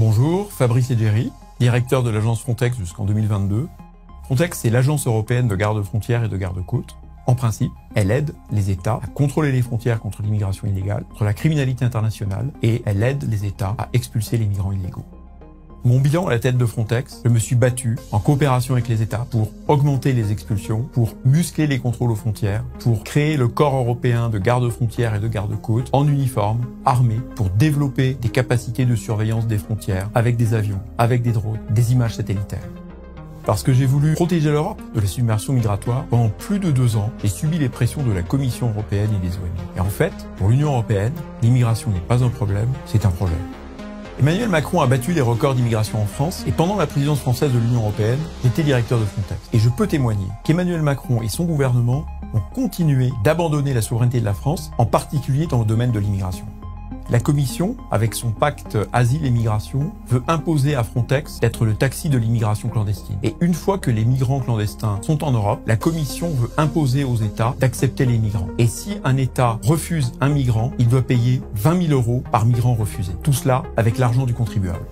Bonjour, Fabrice Edgéry, directeur de l'agence Frontex jusqu'en 2022. Frontex, c'est l'agence européenne de garde-frontières et de garde-côtes. En principe, elle aide les États à contrôler les frontières contre l'immigration illégale, contre la criminalité internationale, et elle aide les États à expulser les migrants illégaux. Mon bilan à la tête de Frontex, je me suis battu en coopération avec les États pour augmenter les expulsions, pour muscler les contrôles aux frontières, pour créer le corps européen de garde-frontières et de garde-côtes en uniforme, armé, pour développer des capacités de surveillance des frontières avec des avions, avec des drones, des images satellitaires. Parce que j'ai voulu protéger l'Europe de la submersion migratoire, pendant plus de 2 ans, j'ai subi les pressions de la Commission européenne et des ONG. Et en fait, pour l'Union européenne, l'immigration n'est pas un problème, c'est un projet. Emmanuel Macron a battu les records d'immigration en France et pendant la présidence française de l'Union européenne, j'étais directeur de Frontex. Et je peux témoigner qu'Emmanuel Macron et son gouvernement ont continué d'abandonner la souveraineté de la France, en particulier dans le domaine de l'immigration. La Commission, avec son pacte Asile et Migration, veut imposer à Frontex d'être le taxi de l'immigration clandestine. Et une fois que les migrants clandestins sont en Europe, la Commission veut imposer aux États d'accepter les migrants. Et si un État refuse un migrant, il doit payer 20 000 € par migrant refusé. Tout cela avec l'argent du contribuable.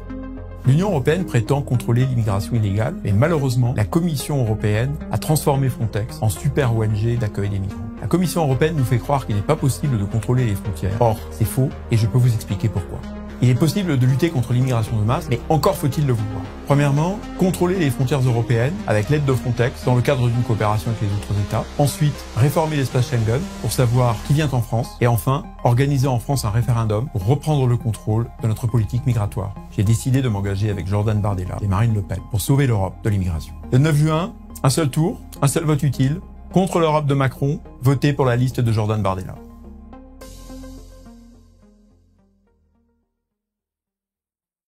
L'Union européenne prétend contrôler l'immigration illégale, mais malheureusement, la Commission européenne a transformé Frontex en super ONG d'accueil des migrants. La Commission européenne nous fait croire qu'il n'est pas possible de contrôler les frontières. Or, c'est faux, et je peux vous expliquer pourquoi. Il est possible de lutter contre l'immigration de masse, mais encore faut-il le vouloir. Premièrement, contrôler les frontières européennes avec l'aide de Frontex dans le cadre d'une coopération avec les autres États. Ensuite, réformer l'espace Schengen pour savoir qui vient en France. Et enfin, organiser en France un référendum pour reprendre le contrôle de notre politique migratoire. J'ai décidé de m'engager avec Jordan Bardella et Marine Le Pen pour sauver l'Europe de l'immigration. Le 9 juin, un seul tour, un seul vote utile. Contre l'Europe de Macron, votez pour la liste de Jordan Bardella.